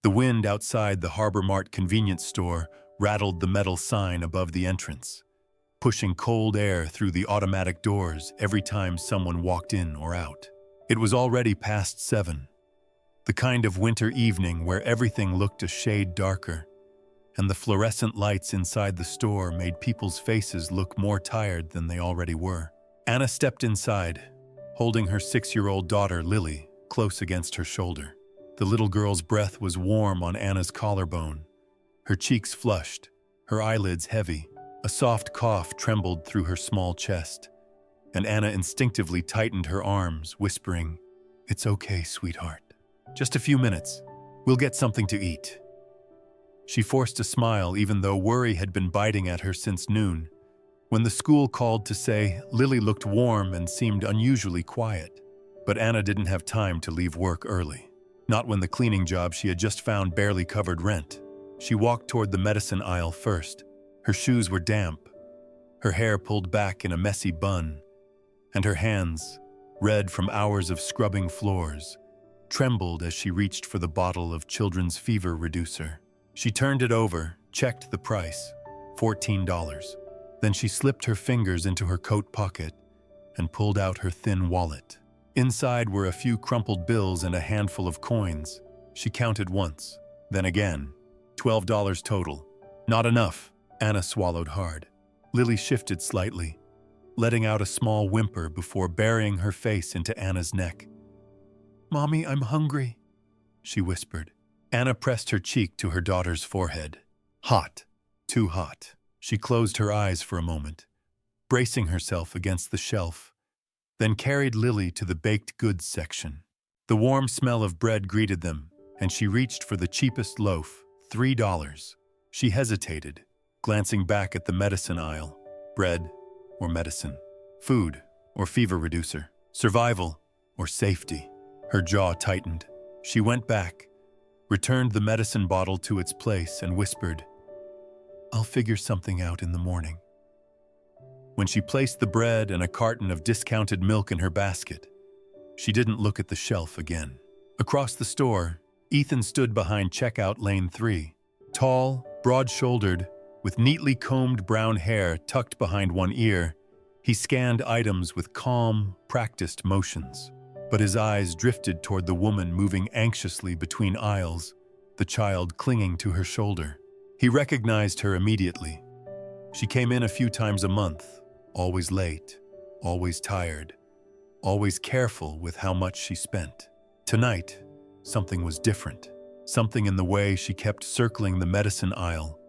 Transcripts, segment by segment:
The wind outside the Harbor Mart convenience store rattled the metal sign above the entrance, pushing cold air through the automatic doors every time someone walked in or out. It was already past 7, the kind of winter evening where everything looked a shade darker, and the fluorescent lights inside the store made people's faces look more tired than they already were. Anna stepped inside, holding her 6-year-old daughter, Lily, close against her shoulder. The little girl's breath was warm on Anna's collarbone, her cheeks flushed, her eyelids heavy. A soft cough trembled through her small chest, and Anna instinctively tightened her arms, whispering, "It's okay, sweetheart. Just a few minutes. We'll get something to eat." She forced a smile even though worry had been biting at her since noon. When the school called to say, Lily looked warm and seemed unusually quiet. But Anna didn't have time to leave work early. Not when the cleaning job she had just found barely covered rent. She walked toward the medicine aisle first. Her shoes were damp, her hair pulled back in a messy bun, and her hands, red from hours of scrubbing floors, trembled as she reached for the bottle of children's fever reducer. She turned it over, checked the price, $14. Then she slipped her fingers into her coat pocket and pulled out her thin wallet. Inside were a few crumpled bills and a handful of coins. She counted once, then again. $12 total. Not enough. Anna swallowed hard. Lily shifted slightly, letting out a small whimper before burying her face into Anna's neck. "Mommy, I'm hungry," she whispered. Anna pressed her cheek to her daughter's forehead. Hot. Too hot. She closed her eyes for a moment, bracing herself against the shelf, then carried Lily to the baked goods section. The warm smell of bread greeted them, and she reached for the cheapest loaf, $3. She hesitated, glancing back at the medicine aisle. Bread or medicine? Food or fever reducer? Survival or safety? Her jaw tightened. She went back, returned the medicine bottle to its place, and whispered, "I'll figure something out in the morning." When she placed the bread and a carton of discounted milk in her basket, she didn't look at the shelf again. Across the store, Ethan stood behind checkout lane 3, tall, broad-shouldered, with neatly combed brown hair tucked behind one ear. He scanned items with calm, practiced motions, but his eyes drifted toward the woman moving anxiously between aisles, the child clinging to her shoulder. He recognized her immediately. She came in a few times a month, always late, always tired, always careful with how much she spent. Tonight, something was different. Something in the way she kept circling the medicine aisle,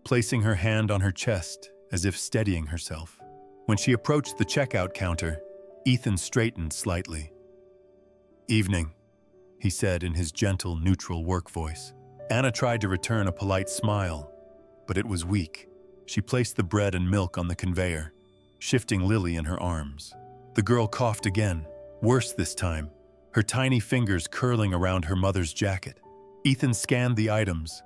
placing her hand on her chest as if steadying herself. When she approached the checkout counter, Ethan straightened slightly. "Evening," he said in his gentle, neutral work voice. Anna tried to return a polite smile, but it was weak. She placed the bread and milk on the conveyor, shifting Lily in her arms. The girl coughed again, worse this time, her tiny fingers curling around her mother's jacket. Ethan scanned the items,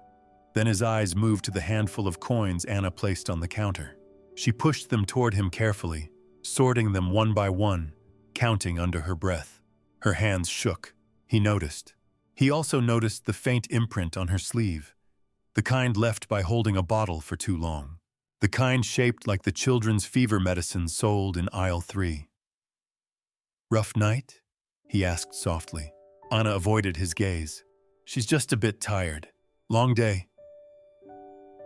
then his eyes moved to the handful of coins Anna placed on the counter. She pushed them toward him carefully, sorting them one by one, counting under her breath. Her hands shook. He noticed. He also noticed the faint imprint on her sleeve, the kind left by holding a bottle for too long, the kind shaped like the children's fever medicine sold in aisle 3. "Rough night?" he asked softly. Anna avoided his gaze. "She's just a bit tired. Long day."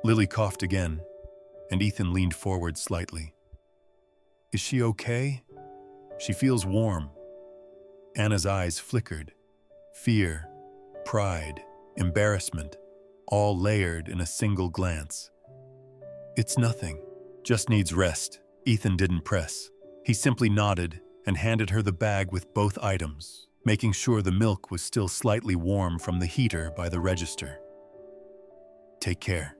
Lily coughed again, and Ethan leaned forward slightly. "Is she okay? She feels warm." Anna's eyes flickered. Fear, pride, embarrassment, all layered in a single glance. "It's nothing. Just needs rest." Ethan didn't press. He simply nodded and handed her the bag with both items, making sure the milk was still slightly warm from the heater by the register. "Take care,"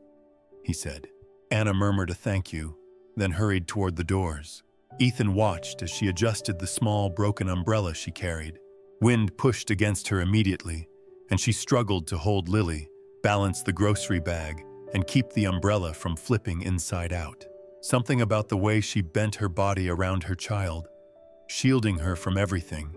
he said. Anna murmured a thank you, then hurried toward the doors. Ethan watched as she adjusted the small broken umbrella she carried. Wind pushed against her immediately, and she struggled to hold Lily, balance the grocery bag, and keep the umbrella from flipping inside out. Something about the way she bent her body around her child, shielding her from everything,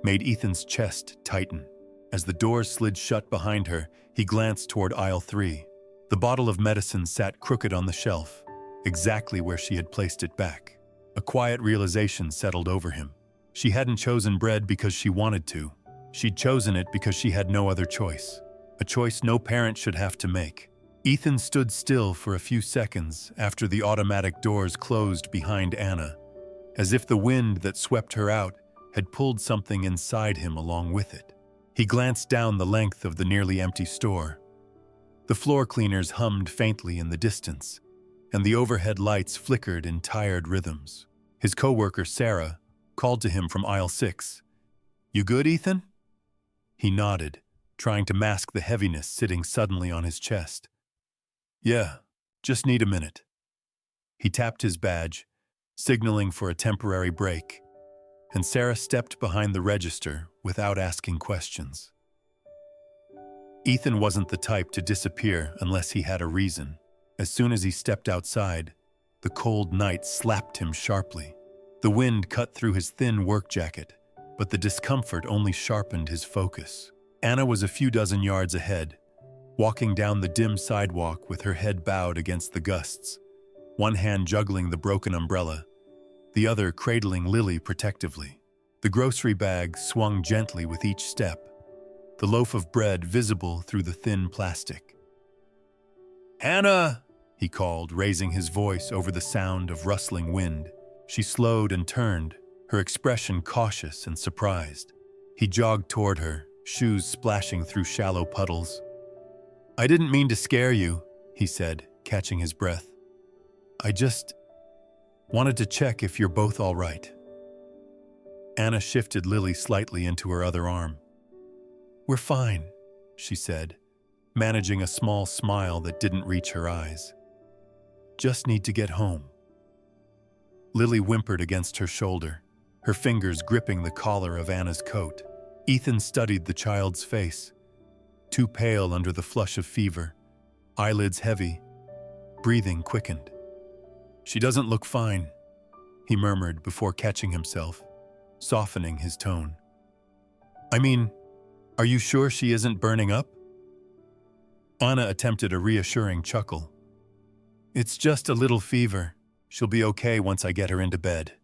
made Ethan's chest tighten. As the doors slid shut behind her, he glanced toward aisle 3. The bottle of medicine sat crooked on the shelf, exactly where she had placed it back. A quiet realization settled over him. She hadn't chosen bread because she wanted to. She'd chosen it because she had no other choice. A choice no parent should have to make. Ethan stood still for a few seconds after the automatic doors closed behind Anna, as if the wind that swept her out had pulled something inside him along with it. He glanced down the length of the nearly empty store. The floor cleaners hummed faintly in the distance, and the overhead lights flickered in tired rhythms. His coworker, Sarah, called to him from aisle 6. "You good, Ethan?" He nodded, trying to mask the heaviness sitting suddenly on his chest. "Yeah, just need a minute." He tapped his badge, signaling for a temporary break, and Sarah stepped behind the register without asking questions. Ethan wasn't the type to disappear unless he had a reason. As soon as he stepped outside, the cold night slapped him sharply. The wind cut through his thin work jacket, but the discomfort only sharpened his focus. Anna was a few dozen yards ahead, walking down the dim sidewalk with her head bowed against the gusts, one hand juggling the broken umbrella, the other cradling Lily protectively. The grocery bag swung gently with each step, the loaf of bread visible through the thin plastic. "Hannah!" he called, raising his voice over the sound of rustling wind. She slowed and turned, her expression cautious and surprised. He jogged toward her, shoes splashing through shallow puddles. "I didn't mean to scare you," he said, catching his breath. "I just wanted to check if you're both all right." Anna shifted Lily slightly into her other arm. "We're fine," she said, managing a small smile that didn't reach her eyes. "Just need to get home." Lily whimpered against her shoulder, her fingers gripping the collar of Anna's coat. Ethan studied the child's face, too pale under the flush of fever, eyelids heavy, breathing quickened. "She doesn't look fine," he murmured before catching himself, softening his tone. "I mean, are you sure she isn't burning up?" Anna attempted a reassuring chuckle. "It's just a little fever. She'll be okay once I get her into bed."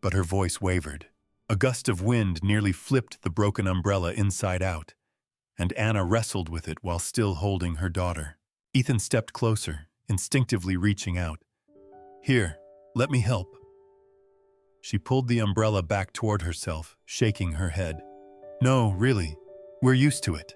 But her voice wavered. A gust of wind nearly flipped the broken umbrella inside out, and Anna wrestled with it while still holding her daughter. Ethan stepped closer, instinctively reaching out. "Here, let me help." She pulled the umbrella back toward herself, shaking her head. "No, really, we're used to it."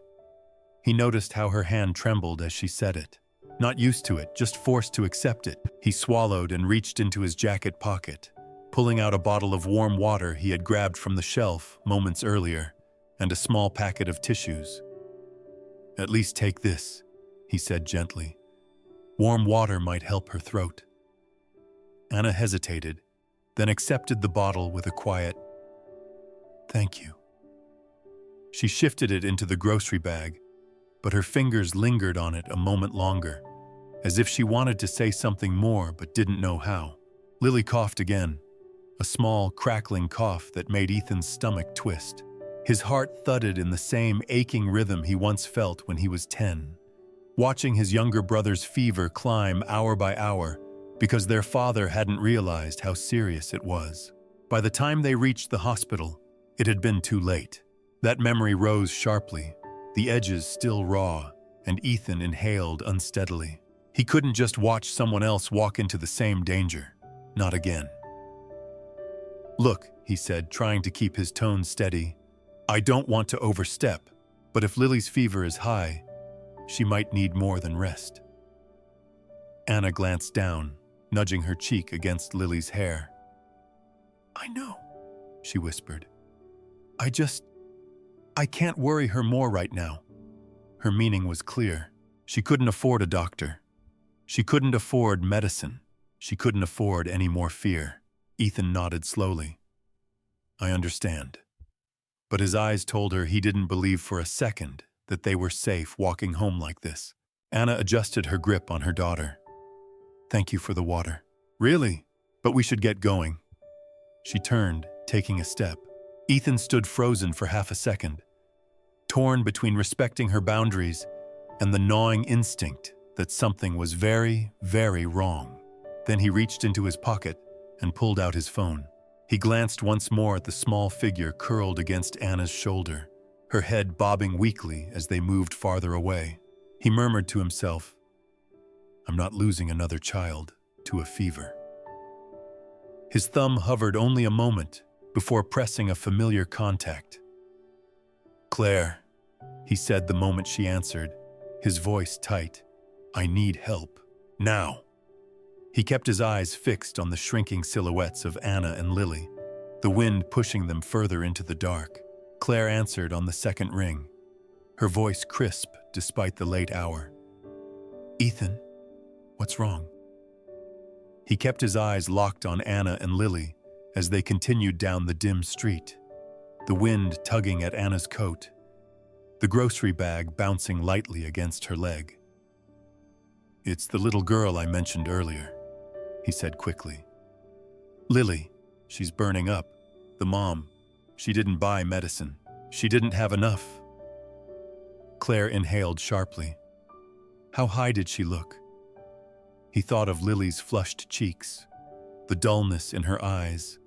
He noticed how her hand trembled as she said it. Not used to it, just forced to accept it. He swallowed and reached into his jacket pocket, pulling out a bottle of warm water he had grabbed from the shelf moments earlier, and a small packet of tissues. "At least take this," he said gently. "Warm water might help her throat." Anna hesitated, then accepted the bottle with a quiet, "Thank you." She shifted it into the grocery bag, but her fingers lingered on it a moment longer, as if she wanted to say something more but didn't know how. Lily coughed again, a small, crackling cough that made Ethan's stomach twist. His heart thudded in the same aching rhythm he once felt when he was 10, watching his younger brother's fever climb hour by hour because their father hadn't realized how serious it was. By the time they reached the hospital, it had been too late. That memory rose sharply, the edges still raw, and Ethan inhaled unsteadily. He couldn't just watch someone else walk into the same danger. Not again. "Look," he said, trying to keep his tone steady, "I don't want to overstep, but if Lily's fever is high, she might need more than rest." Anna glanced down, nudging her cheek against Lily's hair. "I know," she whispered. I can't worry her more right now." Her meaning was clear. She couldn't afford a doctor. She couldn't afford medicine. She couldn't afford any more fear. Ethan nodded slowly. "I understand." But his eyes told her he didn't believe for a second that they were safe walking home like this. Anna adjusted her grip on her daughter. "Thank you for the water." "Really? But we should get going." She turned, taking a step. Ethan stood frozen for half a second. torn between respecting her boundaries and the gnawing instinct that something was very, very wrong. Then he reached into his pocket and pulled out his phone. He glanced once more at the small figure curled against Anna's shoulder, her head bobbing weakly as they moved farther away. He murmured to himself, "I'm not losing another child to a fever." His thumb hovered only a moment before pressing a familiar contact. "Claire," he said the moment she answered, his voice tight. "I need help. Now." He kept his eyes fixed on the shrinking silhouettes of Anna and Lily, the wind pushing them further into the dark. Claire answered on the second ring, her voice crisp despite the late hour. "Ethan, what's wrong?" He kept his eyes locked on Anna and Lily as they continued down the dim street, the wind tugging at Anna's coat, the grocery bag bouncing lightly against her leg. "It's the little girl I mentioned earlier," he said quickly. "Lily, she's burning up. The mom, she didn't buy medicine. She didn't have enough." Claire inhaled sharply. How high did she look? He thought of Lily's flushed cheeks, the dullness in her eyes,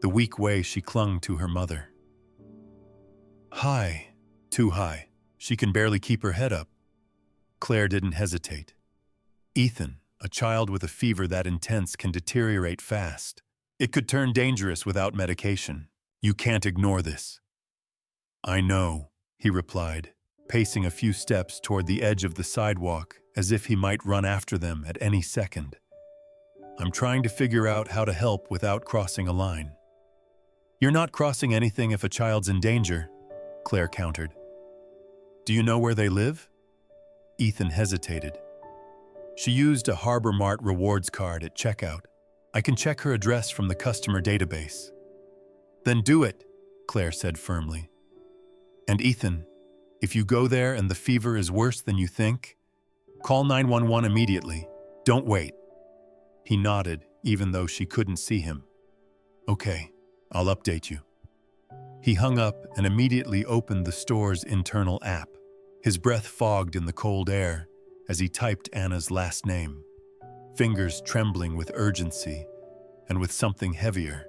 the weak way she clung to her mother. "High, too high. She can barely keep her head up." Claire didn't hesitate. "Ethan, a child with a fever that intense can deteriorate fast. It could turn dangerous without medication. You can't ignore this." "I know," he replied, pacing a few steps toward the edge of the sidewalk as if he might run after them at any second. "I'm trying to figure out how to help without crossing a line." "You're not crossing anything if a child's in danger," Claire countered. "Do you know where they live?" Ethan hesitated. "She used a Harbor Mart rewards card at checkout. I can check her address from the customer database." "Then do it," Claire said firmly. "And Ethan, if you go there and the fever is worse than you think, call 911 immediately. Don't wait." He nodded, even though she couldn't see him. "Okay, I'll update you." He hung up and immediately opened the store's internal app. His breath fogged in the cold air as he typed Anna's last name, fingers trembling with urgency and with something heavier.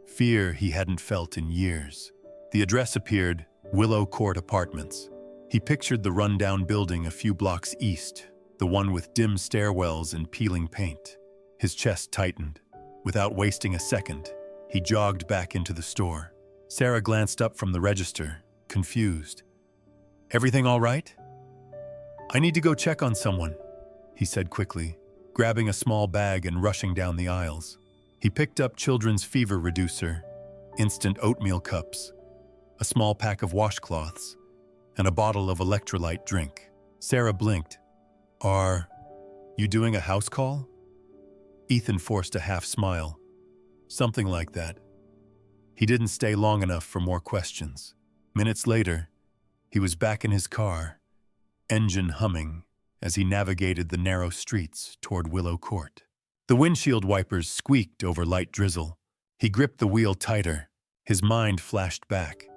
Fear he hadn't felt in years. The address appeared, Willow Court Apartments. He pictured the rundown building a few blocks east, the one with dim stairwells and peeling paint. His chest tightened. Without wasting a second, he jogged back into the store. Sarah glanced up from the register, confused. "Everything all right?" "I need to go check on someone," he said quickly, grabbing a small bag and rushing down the aisles. He picked up children's fever reducer, instant oatmeal cups, a small pack of washcloths, and a bottle of electrolyte drink. Sarah blinked. "Are you doing a house call?" Ethan forced a half smile. "Something like that." He didn't stay long enough for more questions. Minutes later, he was back in his car, engine humming as he navigated the narrow streets toward Willow Court. The windshield wipers squeaked over light drizzle. He gripped the wheel tighter. His mind flashed back.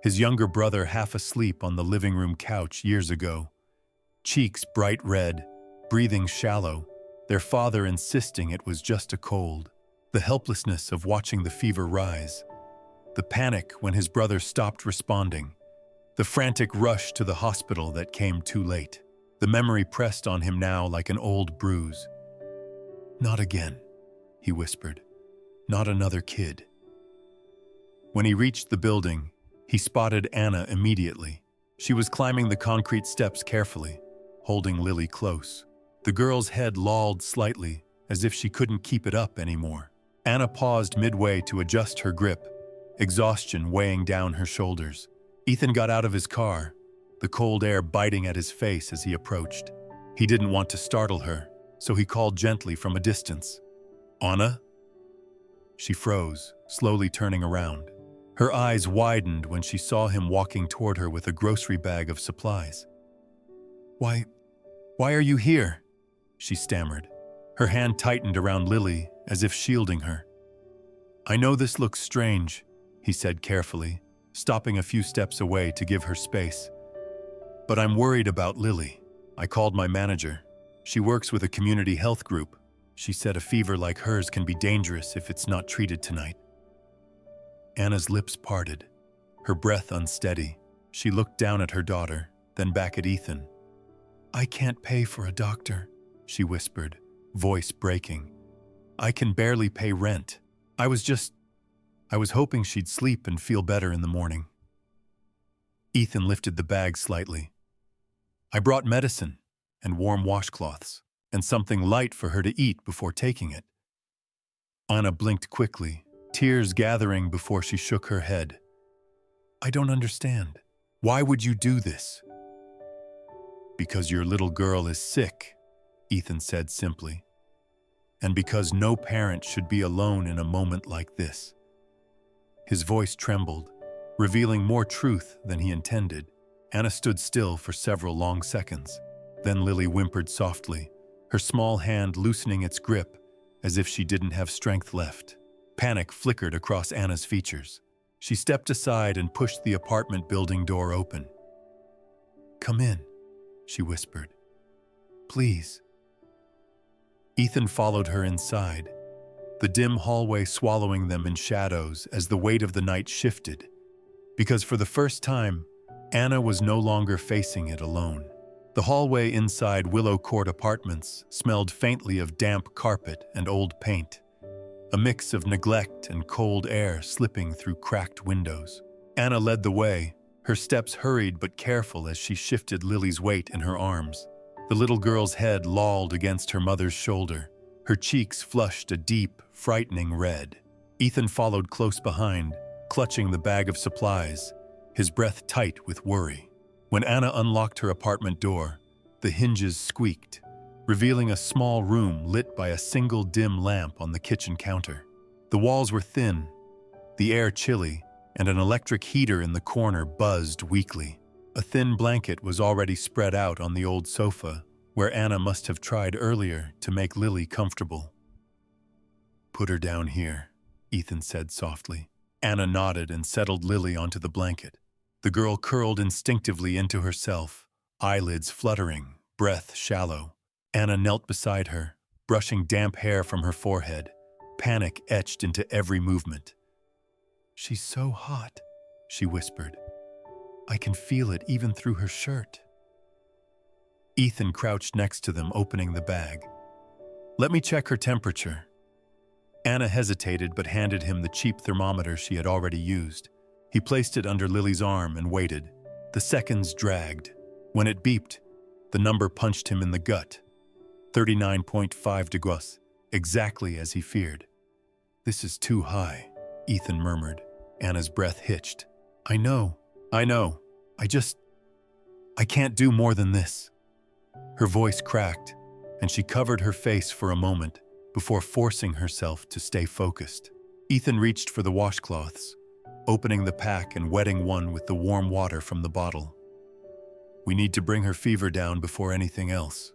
His younger brother half asleep on the living room couch years ago. Cheeks bright red, breathing shallow, their father insisting it was just a cold. The helplessness of watching the fever rise. The panic when his brother stopped responding. The frantic rush to the hospital that came too late. The memory pressed on him now like an old bruise. "Not again," he whispered. "Not another kid." When he reached the building, he spotted Anna immediately. She was climbing the concrete steps carefully, holding Lily close. The girl's head lolled slightly, as if she couldn't keep it up anymore. Anna paused midway to adjust her grip, exhaustion weighing down her shoulders. Ethan got out of his car, the cold air biting at his face as he approached. He didn't want to startle her, so he called gently from a distance. "Anna?" She froze, slowly turning around. Her eyes widened when she saw him walking toward her with a grocery bag of supplies. Why are you here?" she stammered. Her hand tightened around Lily as if shielding her. "I know this looks strange," he said carefully, stopping a few steps away to give her space. "But I'm worried about Lily. I called my manager. She works with a community health group. She said a fever like hers can be dangerous if it's not treated tonight." Anna's lips parted, her breath unsteady. She looked down at her daughter, then back at Ethan. "I can't pay for a doctor," she whispered, voice breaking. "I can barely pay rent. I was hoping she'd sleep and feel better in the morning." Ethan lifted the bag slightly. "I brought medicine and warm washcloths and something light for her to eat before taking it." Anna blinked quickly, tears gathering before she shook her head. "I don't understand. Why would you do this?" "Because your little girl is sick," Ethan said simply. "And because no parent should be alone in a moment like this." His voice trembled, revealing more truth than he intended. Anna stood still for several long seconds. Then Lily whimpered softly, her small hand loosening its grip as if she didn't have strength left. Panic flickered across Anna's features. She stepped aside and pushed the apartment building door open. "Come in," she whispered. "Please." Ethan followed her inside, the dim hallway swallowing them in shadows as the weight of the night shifted, because for the first time, Anna was no longer facing it alone. The hallway inside Willow Court Apartments smelled faintly of damp carpet and old paint, a mix of neglect and cold air slipping through cracked windows. Anna led the way, her steps hurried but careful as she shifted Lily's weight in her arms. The little girl's head lolled against her mother's shoulder, her cheeks flushed a deep, frightening red. Ethan followed close behind, clutching the bag of supplies, his breath tight with worry. When Anna unlocked her apartment door, the hinges squeaked, revealing a small room lit by a single dim lamp on the kitchen counter. The walls were thin, the air chilly, and an electric heater in the corner buzzed weakly. A thin blanket was already spread out on the old sofa, where Anna must have tried earlier to make Lily comfortable. "Put her down here," Ethan said softly. Anna nodded and settled Lily onto the blanket. The girl curled instinctively into herself, eyelids fluttering, breath shallow. Anna knelt beside her, brushing damp hair from her forehead, panic etched into every movement. "She's so hot," she whispered. "I can feel it even through her shirt." Ethan crouched next to them, opening the bag. "Let me check her temperature." Anna hesitated but handed him the cheap thermometer she had already used. He placed it under Lily's arm and waited. The seconds dragged. When it beeped, the number punched him in the gut. 39.5 degrees, exactly as he feared. "This is too high," Ethan murmured. Anna's breath hitched. I know. I can't do more than this." Her voice cracked, and she covered her face for a moment before forcing herself to stay focused. Ethan reached for the washcloths, opening the pack and wetting one with the warm water from the bottle. "We need to bring her fever down before anything else."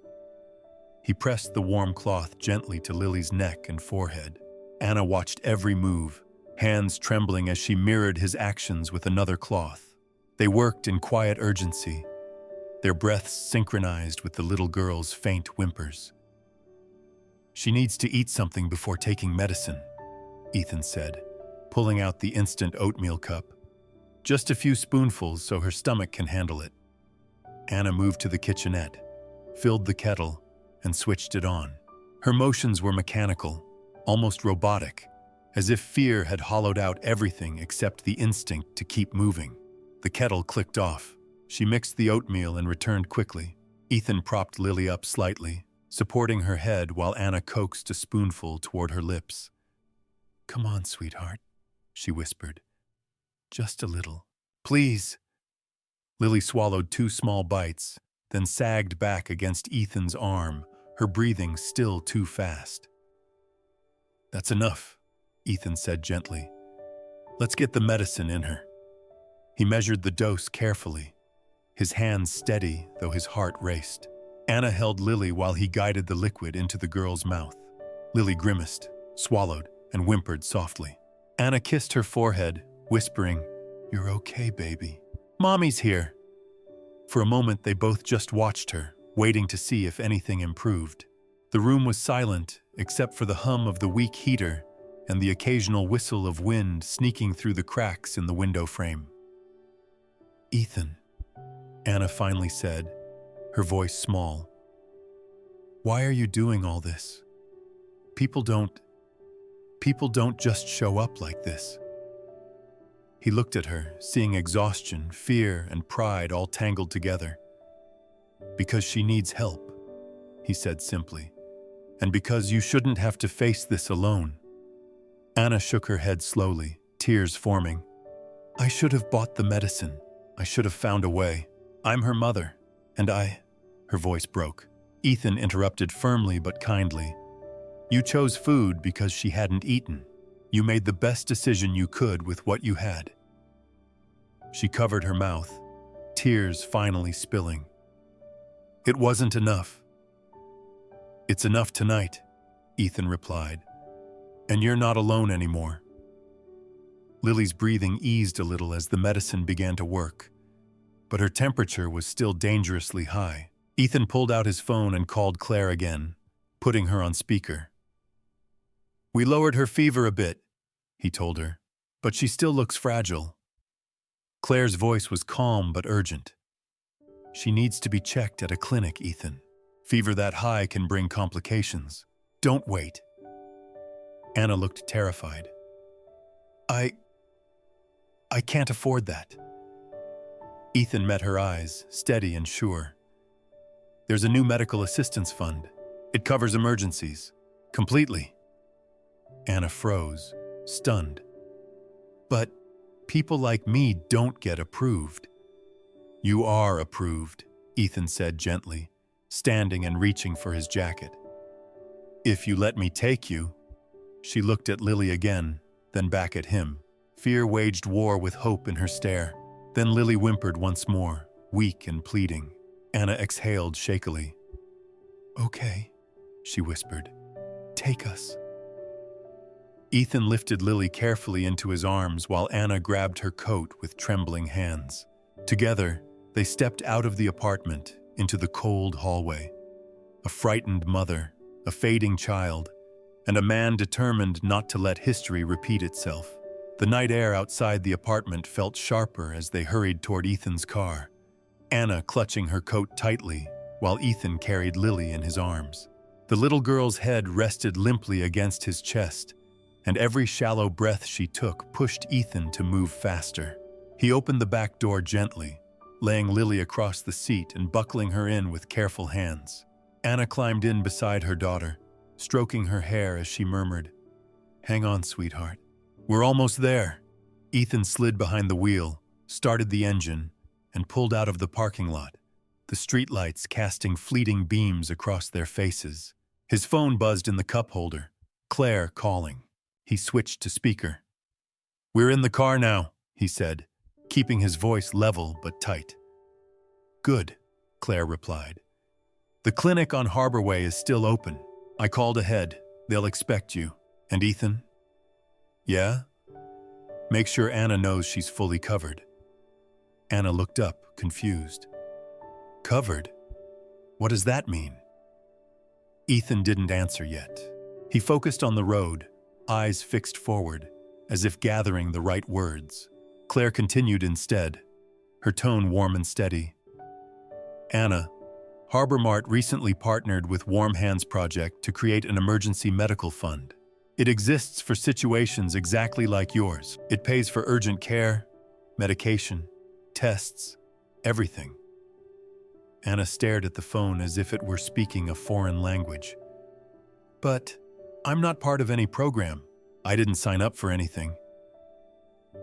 He pressed the warm cloth gently to Lily's neck and forehead. Anna watched every move, hands trembling as she mirrored his actions with another cloth. They worked in quiet urgency, their breaths synchronized with the little girl's faint whimpers. "She needs to eat something before taking medicine," Ethan said, pulling out the instant oatmeal cup. "Just a few spoonfuls so her stomach can handle it." Anna moved to the kitchenette, filled the kettle, and switched it on. Her motions were mechanical, almost robotic, as if fear had hollowed out everything except the instinct to keep moving. The kettle clicked off. She mixed the oatmeal and returned quickly. Ethan propped Lily up slightly, supporting her head while Anna coaxed a spoonful toward her lips. "Come on, sweetheart," she whispered. "Just a little. Please." Lily swallowed 2 small bites, then sagged back against Ethan's arm, her breathing still too fast. "That's enough," Ethan said gently. "Let's get the medicine in her." He measured the dose carefully, his hands steady though his heart raced. Anna held Lily while he guided the liquid into the girl's mouth. Lily grimaced, swallowed, and whimpered softly. Anna kissed her forehead, whispering, You're okay, baby. Mommy's here. For a moment, they both just watched her, waiting to see if anything improved. The room was silent, except for the hum of the weak heater and the occasional whistle of wind sneaking through the cracks in the window frame. Ethan, Anna finally said, her voice small. Why are you doing all this? People don't just show up like this. He looked at her, seeing exhaustion, fear, and pride all tangled together. Because she needs help, he said simply, and because you shouldn't have to face this alone. Anna shook her head slowly, tears forming. I should have bought the medicine. I should have found a way. I'm her mother, and her voice broke. Ethan interrupted firmly but kindly. You chose food because she hadn't eaten. You made the best decision you could with what you had. She covered her mouth, tears finally spilling. It wasn't enough. It's enough tonight, Ethan replied. And you're not alone anymore. Lily's breathing eased a little as the medicine began to work, but her temperature was still dangerously high. Ethan pulled out his phone and called Claire again, putting her on speaker. We lowered her fever a bit, he told her, but she still looks fragile. Claire's voice was calm but urgent. She needs to be checked at a clinic, Ethan. Fever that high can bring complications. Don't wait. Anna looked terrified. I can't afford that. Ethan met her eyes, steady and sure. There's a new medical assistance fund. It covers emergencies. Completely. Anna froze, stunned. But people like me don't get approved. You are approved, Ethan said gently, standing and reaching for his jacket. If you let me take you. She looked at Lily again, then back at him. Fear waged war with hope in her stare. Then Lily whimpered once more, weak and pleading. Anna exhaled shakily. Okay, she whispered. Take us. Ethan lifted Lily carefully into his arms while Anna grabbed her coat with trembling hands. Together, they stepped out of the apartment into the cold hallway. A frightened mother, a fading child, and a man determined not to let history repeat itself. The night air outside the apartment felt sharper as they hurried toward Ethan's car, Anna clutching her coat tightly while Ethan carried Lily in his arms. The little girl's head rested limply against his chest, and every shallow breath she took pushed Ethan to move faster. He opened the back door gently, laying Lily across the seat and buckling her in with careful hands. Anna climbed in beside her daughter, stroking her hair as she murmured, Hang on, sweetheart. We're almost there. Ethan slid behind the wheel, started the engine, and pulled out of the parking lot, the streetlights casting fleeting beams across their faces. His phone buzzed in the cup holder. Claire calling. He switched to speaker. We're in the car now, he said, keeping his voice level but tight. Good, Claire replied. The clinic on Harbor Way is still open. I called ahead. They'll expect you. And Ethan? Yeah? Make sure Anna knows she's fully covered. Anna looked up, confused. Covered? What does that mean? Ethan didn't answer yet. He focused on the road, eyes fixed forward, as if gathering the right words. Claire continued instead, her tone warm and steady. Anna, Harbor Mart recently partnered with Warm Hands Project to create an emergency medical fund. It exists for situations exactly like yours. It pays for urgent care, medication, tests, everything. Anna stared at the phone as if it were speaking a foreign language. But I'm not part of any program. I didn't sign up for anything.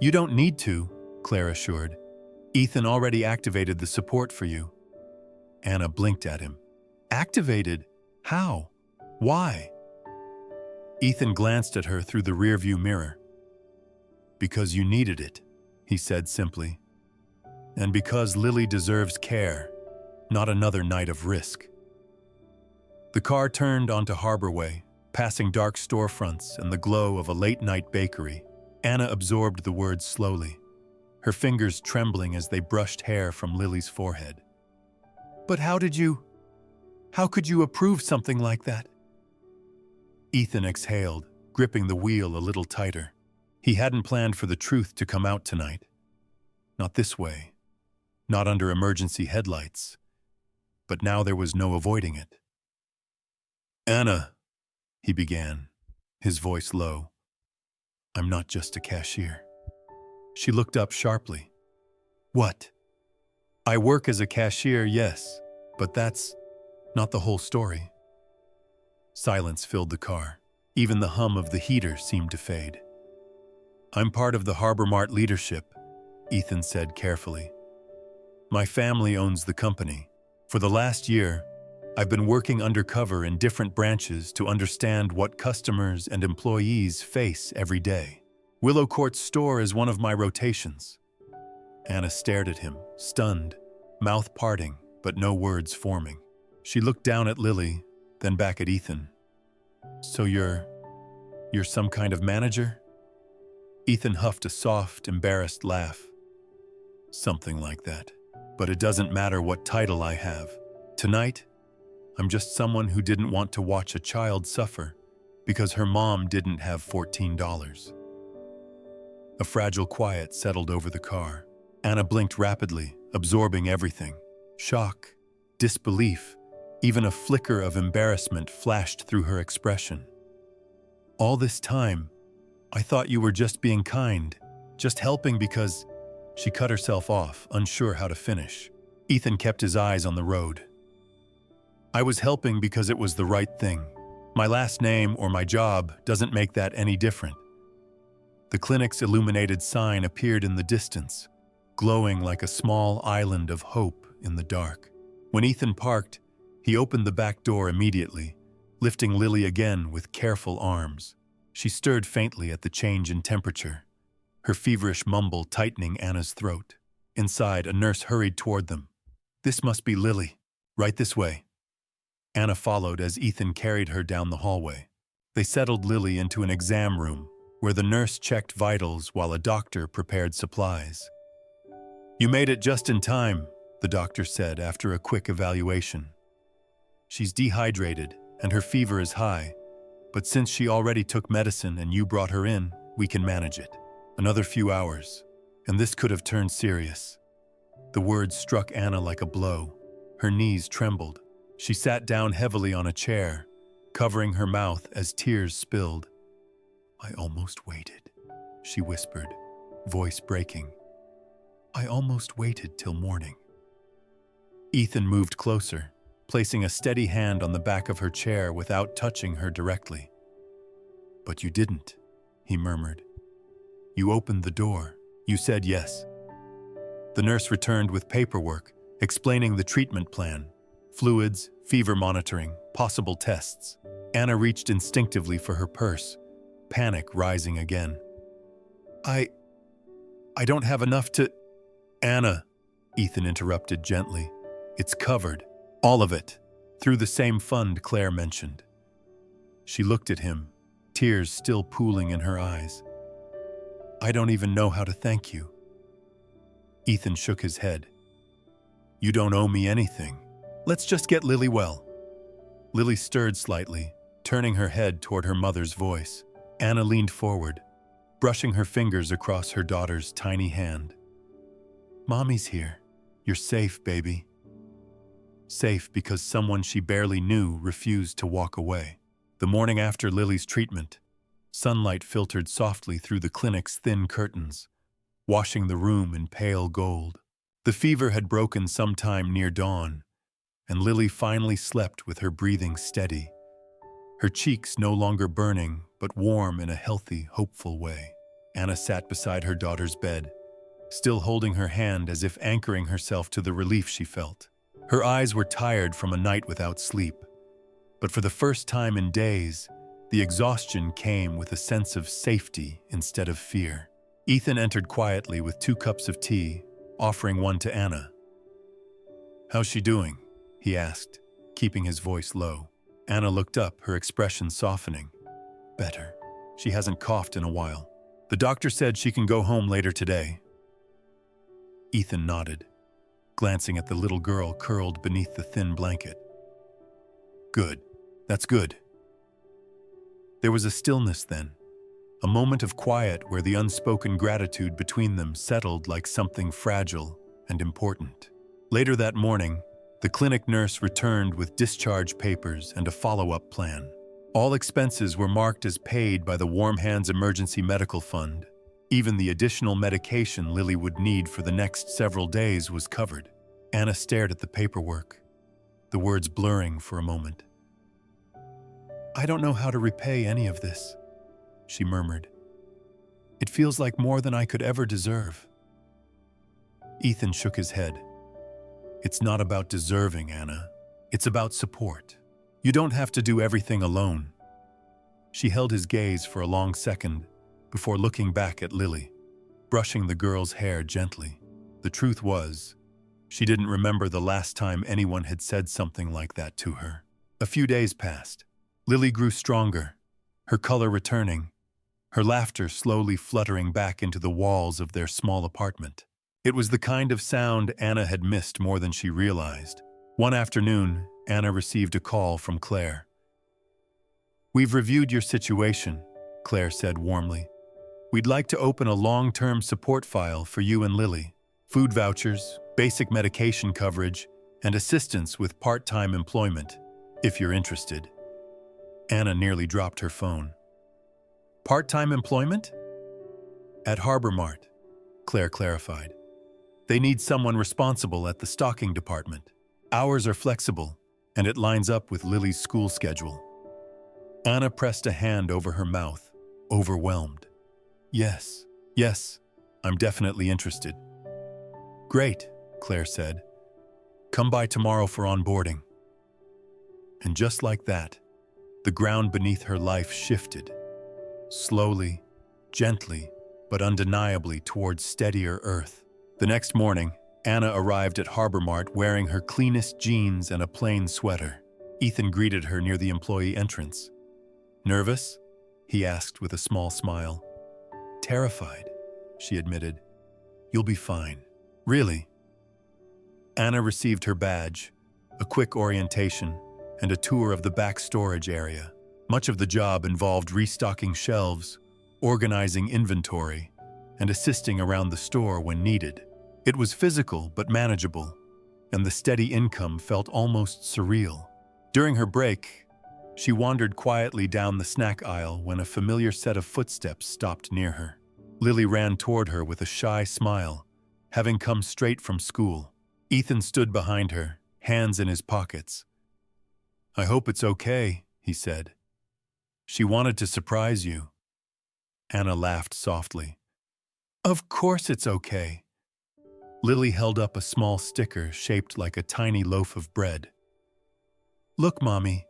You don't need to, Claire assured. Ethan already activated the support for you. Anna blinked at him. Activated? How? Why? Ethan glanced at her through the rearview mirror. Because you needed it, he said simply. And because Lily deserves care, not another night of risk. The car turned onto Harbor Way, passing dark storefronts and the glow of a late-night bakery. Anna absorbed the words slowly. her fingers trembling as they brushed hair from Lily's forehead. "But how could you approve something like that?" Ethan exhaled, gripping the wheel a little tighter. He hadn't planned for the truth to come out tonight. Not this way. Not under emergency headlights. But now there was no avoiding it. "Anna," he began, his voice low. "I'm not just a cashier." She looked up sharply. "What?" "I work as a cashier, yes, but that's not the whole story." Silence filled the car. Even the hum of the heater seemed to fade. "I'm part of the Heartwarming leadership," Ethan said carefully. "My family owns the company. For the last year, I've been working undercover in different branches to understand what customers and employees face every day. Willow Court's store is one of my rotations." Anna stared at him, stunned, mouth parting, but no words forming. She looked down at Lily, then back at Ethan. "So you're some kind of manager?" Ethan huffed a soft, embarrassed laugh. "Something like that. But it doesn't matter what title I have. Tonight, I'm just someone who didn't want to watch a child suffer because her mom didn't have $14. A fragile quiet settled over the car. Anna blinked rapidly, absorbing everything. Shock, disbelief, even a flicker of embarrassment flashed through her expression. "All this time, I thought you were just being kind, just helping because—" She cut herself off, unsure how to finish. Ethan kept his eyes on the road. "I was helping because it was the right thing. My last name or my job doesn't make that any different." The clinic's illuminated sign appeared in the distance, glowing like a small island of hope in the dark. When Ethan parked, he opened the back door immediately, lifting Lily again with careful arms. She stirred faintly at the change in temperature, her feverish mumble tightening Anna's throat. Inside, a nurse hurried toward them. "This must be Lily. Right this way." Anna followed as Ethan carried her down the hallway. They settled Lily into an exam room, where the nurse checked vitals while a doctor prepared supplies. "You made it just in time," the doctor said after a quick evaluation. "She's dehydrated and her fever is high, but since she already took medicine and you brought her in, we can manage it. Another few hours, and this could have turned serious." The words struck Anna like a blow. Her knees trembled. She sat down heavily on a chair, covering her mouth as tears spilled. "I almost waited," she whispered, voice breaking. "I almost waited till morning." Ethan moved closer, placing a steady hand on the back of her chair without touching her directly. "But you didn't," he murmured. "You opened the door. You said yes." The nurse returned with paperwork, explaining the treatment plan, fluids, fever monitoring, possible tests. Anna reached instinctively for her purse, panic rising again. I don't have enough to—" "Anna," Ethan interrupted gently. "It's covered. All of it. Through the same fund Claire mentioned." She looked at him, tears still pooling in her eyes. "I don't even know how to thank you." Ethan shook his head. "You don't owe me anything. Let's just get Lily well." Lily stirred slightly, turning her head toward her mother's voice. Anna leaned forward, brushing her fingers across her daughter's tiny hand. "Mommy's here. You're safe, baby." Safe because someone she barely knew refused to walk away. The morning after Lily's treatment, sunlight filtered softly through the clinic's thin curtains, washing the room in pale gold. The fever had broken sometime near dawn, and Lily finally slept with her breathing steady, her cheeks no longer burning but warm in a healthy, hopeful way. Anna sat beside her daughter's bed, still holding her hand as if anchoring herself to the relief she felt. Her eyes were tired from a night without sleep, but for the first time in days, the exhaustion came with a sense of safety instead of fear. Ethan entered quietly with 2 cups of tea, offering one to Anna. "How's she doing?" he asked, keeping his voice low. Anna looked up, her expression softening. "Better. She hasn't coughed in a while. The doctor said she can go home later today." Ethan nodded, glancing at the little girl curled beneath the thin blanket. Good. That's good. There was a stillness then, a moment of quiet where the unspoken gratitude between them settled like something fragile and important. Later that morning, the clinic nurse returned with discharge papers and a follow-up plan. All expenses were marked as paid by the Warm Hands Emergency Medical Fund. Even the additional medication Lily would need for the next several days was covered. Anna stared at the paperwork, the words blurring for a moment. "I don't know how to repay any of this," she murmured. "It feels like more than I could ever deserve." Ethan shook his head. "It's not about deserving, Anna. It's about support. You don't have to do everything alone." She held his gaze for a long second before looking back at Lily, brushing the girl's hair gently. The truth was, she didn't remember the last time anyone had said something like that to her. A few days passed. Lily grew stronger, her color returning, her laughter slowly fluttering back into the walls of their small apartment. It was the kind of sound Anna had missed more than she realized. One afternoon, Anna received a call from Claire. "We've reviewed your situation," Claire said warmly. "We'd like to open a long-term support file for you and Lily. Food vouchers, basic medication coverage, and assistance with part-time employment, if you're interested." Anna nearly dropped her phone. "Part-time employment?" "At Harbor Mart," Claire clarified. "They need someone responsible at the stocking department. Hours are flexible, and it lines up with Lily's school schedule." Anna pressed a hand over her mouth, overwhelmed. Yes, I'm definitely interested." "Great," Claire said. "Come by tomorrow for onboarding." And just like that, the ground beneath her life shifted, slowly, gently, but undeniably towards steadier earth. The next morning, Anna arrived at Harbor Mart wearing her cleanest jeans and a plain sweater. Ethan greeted her near the employee entrance. "Nervous?" he asked with a small smile. "Terrified," she admitted. "You'll be fine." "Really?" Anna received her badge, a quick orientation, and a tour of the back storage area. Much of the job involved restocking shelves, organizing inventory, and assisting around the store when needed. It was physical but manageable, and the steady income felt almost surreal. During her break, she wandered quietly down the snack aisle when a familiar set of footsteps stopped near her. Lily ran toward her with a shy smile, having come straight from school. Ethan stood behind her, hands in his pockets. "I hope it's okay," he said. "She wanted to surprise you." Anna laughed softly. "Of course it's okay." Lily held up a small sticker shaped like a tiny loaf of bread. "Look, Mommy,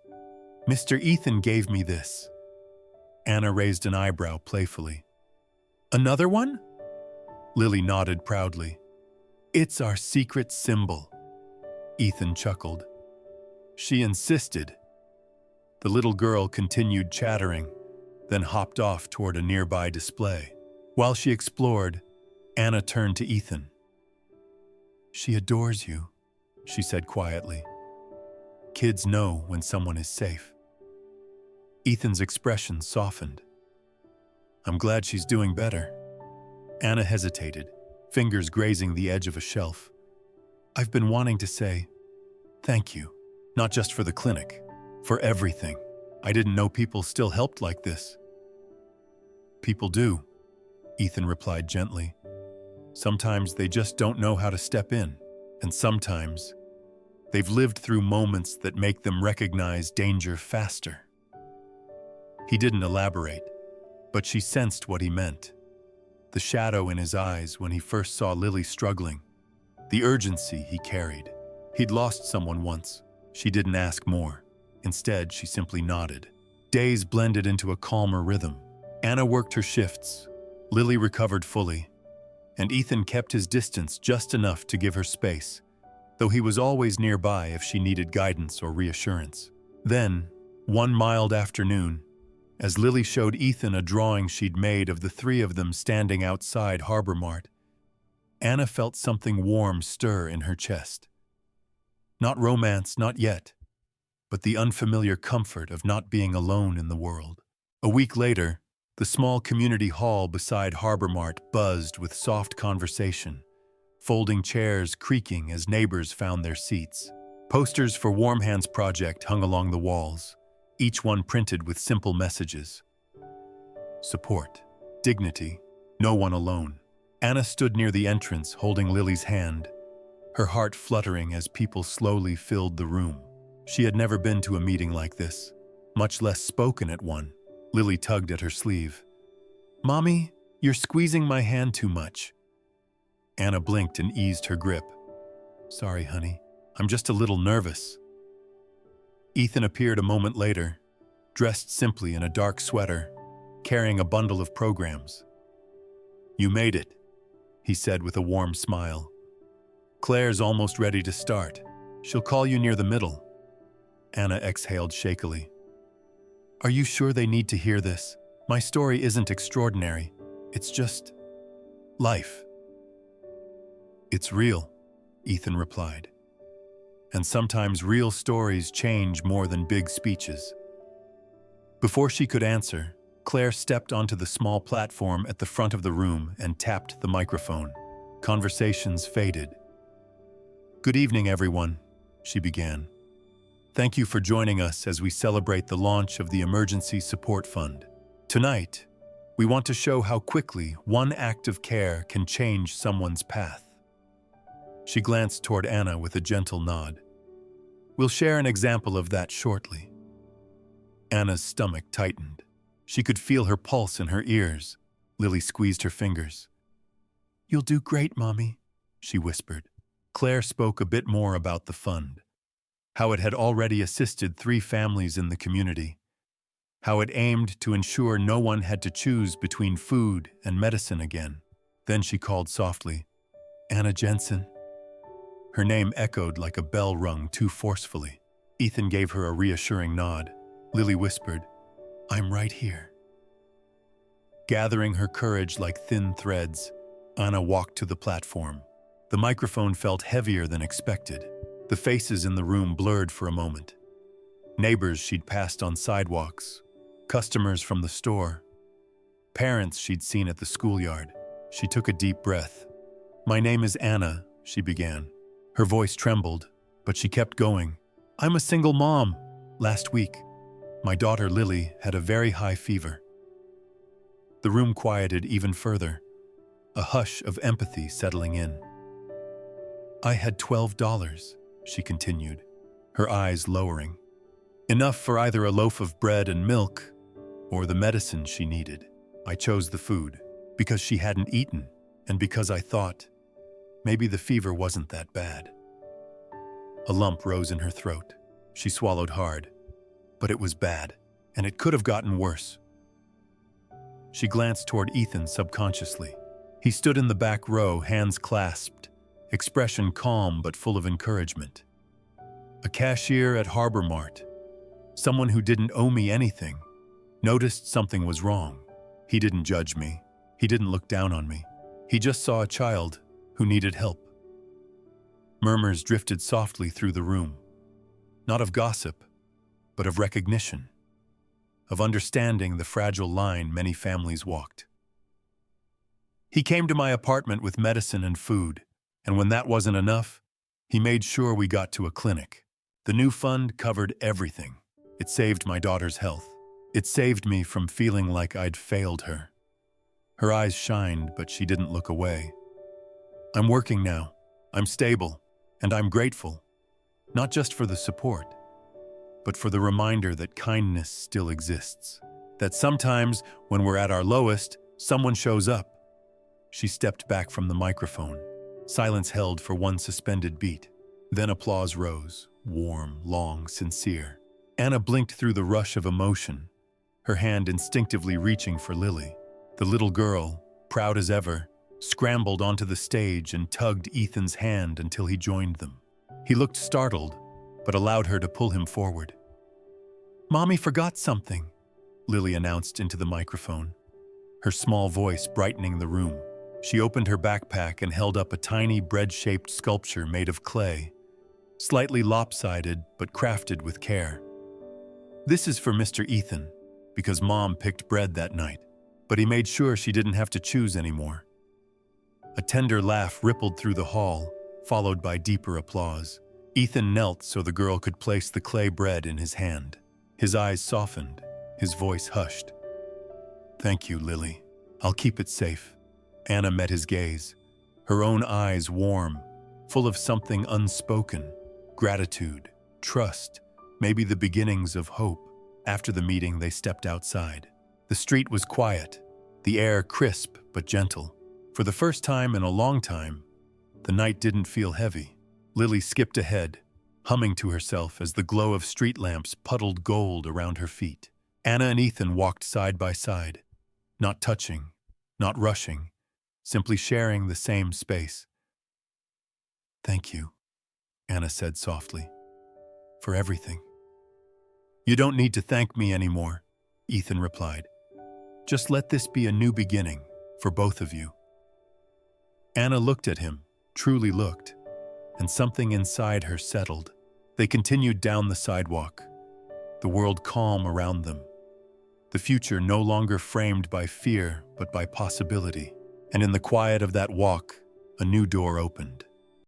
Mr. Ethan gave me this." Anna raised an eyebrow playfully. "Another one?" Lily nodded proudly. "It's our secret symbol." Ethan chuckled. She insisted. The little girl continued chattering, then hopped off toward a nearby display. While she explored, Anna turned to Ethan. "She adores you," she said quietly. "Kids know when someone is safe." Ethan's expression softened. "I'm glad she's doing better." Anna hesitated, fingers grazing the edge of a shelf. "I've been wanting to say thank you, not just for the clinic, for everything. I didn't know people still helped like this." "People do," Ethan replied gently. "Sometimes they just don't know how to step in, and sometimes they've lived through moments that make them recognize danger faster." He didn't elaborate, but she sensed what he meant. The shadow in his eyes when he first saw Lily struggling, the urgency he carried. He'd lost someone once. She didn't ask more. Instead, she simply nodded. Days blended into a calmer rhythm. Anna worked her shifts. Lily recovered fully. And Ethan kept his distance just enough to give her space, though he was always nearby if she needed guidance or reassurance. Then, one mild afternoon, as Lily showed Ethan a drawing she'd made of the three of them standing outside Harbor Mart, Anna felt something warm stir in her chest. Not romance, not yet, but the unfamiliar comfort of not being alone in the world. A week later, the small community hall beside Harbor Mart buzzed with soft conversation, folding chairs creaking as neighbors found their seats. Posters for Warm Hands Project hung along the walls, each one printed with simple messages. Support, dignity, no one alone. Anna stood near the entrance holding Lily's hand, her heart fluttering as people slowly filled the room. She had never been to a meeting like this, much less spoken at one. Lily tugged at her sleeve. "Mommy, you're squeezing my hand too much." Anna blinked and eased her grip. "Sorry, honey. I'm just a little nervous." Ethan appeared a moment later, dressed simply in a dark sweater, carrying a bundle of programs. "You made it," he said with a warm smile. "Claire's almost ready to start. She'll call you near the middle." Anna exhaled shakily. "Are you sure they need to hear this? My story isn't extraordinary. It's just life." "It's real," Ethan replied. "And sometimes real stories change more than big speeches." Before she could answer, Claire stepped onto the small platform at the front of the room and tapped the microphone. Conversations faded. "Good evening, everyone," she began. "Thank you for joining us as we celebrate the launch of the Emergency Support Fund. Tonight, we want to show how quickly one act of care can change someone's path." She glanced toward Anna with a gentle nod. "We'll share an example of that shortly." Anna's stomach tightened. She could feel her pulse in her ears. Lily squeezed her fingers. "You'll do great, Mommy," she whispered. Claire spoke a bit more about the fund, how it had already assisted 3 families in the community, how it aimed to ensure no one had to choose between food and medicine again. Then she called softly, "Anna Jensen." Her name echoed like a bell rung too forcefully. Ethan gave her a reassuring nod. Lily whispered, "I'm right here." Gathering her courage like thin threads, Anna walked to the platform. The microphone felt heavier than expected. The faces in the room blurred for a moment. Neighbors she'd passed on sidewalks, customers from the store, parents she'd seen at the schoolyard. She took a deep breath. "My name is Anna," she began. Her voice trembled, but she kept going. "I'm a single mom. Last week, my daughter Lily had a very high fever." The room quieted even further, a hush of empathy settling in. "I had $12, she continued, her eyes lowering. "Enough for either a loaf of bread and milk or the medicine she needed. I chose the food because she hadn't eaten and because I thought maybe the fever wasn't that bad." A lump rose in her throat. She swallowed hard. But it was bad, and it could have gotten worse. She glanced toward Ethan subconsciously. He stood in the back row, hands clasped, expression calm but full of encouragement. A cashier at Harbor Mart, someone who didn't owe me anything, noticed something was wrong. He didn't judge me. He didn't look down on me. He just saw a child who needed help. Murmurs drifted softly through the room, not of gossip, but of recognition, of understanding the fragile line many families walked. He came to my apartment with medicine and food, and when that wasn't enough, he made sure we got to a clinic. The new fund covered everything. It saved my daughter's health. It saved me from feeling like I'd failed her. Her eyes shined, but she didn't look away. "I'm working now. I'm stable, and I'm grateful, not just for the support, but for the reminder that kindness still exists. That sometimes, when we're at our lowest, someone shows up." She stepped back from the microphone. Silence held for one suspended beat. Then applause rose, warm, long, sincere. Anna blinked through the rush of emotion, her hand instinctively reaching for Lily. The little girl, proud as ever, scrambled onto the stage and tugged Ethan's hand until he joined them. He looked startled, but allowed her to pull him forward. "Mommy forgot something," Lily announced into the microphone, her small voice brightening the room. She opened her backpack and held up a tiny bread-shaped sculpture made of clay, slightly lopsided but crafted with care. "This is for Mr. Ethan, because Mom picked bread that night, but he made sure she didn't have to choose anymore." A tender laugh rippled through the hall, followed by deeper applause. Ethan knelt so the girl could place the clay bread in his hand. His eyes softened, his voice hushed. "Thank you, Lily. I'll keep it safe." Anna met his gaze, her own eyes warm, full of something unspoken, gratitude, trust, maybe the beginnings of hope. After the meeting, they stepped outside. The street was quiet, the air crisp but gentle. For the first time in a long time, the night didn't feel heavy. Lily skipped ahead, humming to herself as the glow of street lamps puddled gold around her feet. Anna and Ethan walked side by side, not touching, not rushing, simply sharing the same space. "Thank you," Anna said softly, "for everything." "You don't need to thank me anymore," Ethan replied. "Just let this be a new beginning for both of you." Anna looked at him, truly looked, and something inside her settled. They continued down the sidewalk, the world calm around them, the future no longer framed by fear but by possibility. And in the quiet of that walk, a new door opened.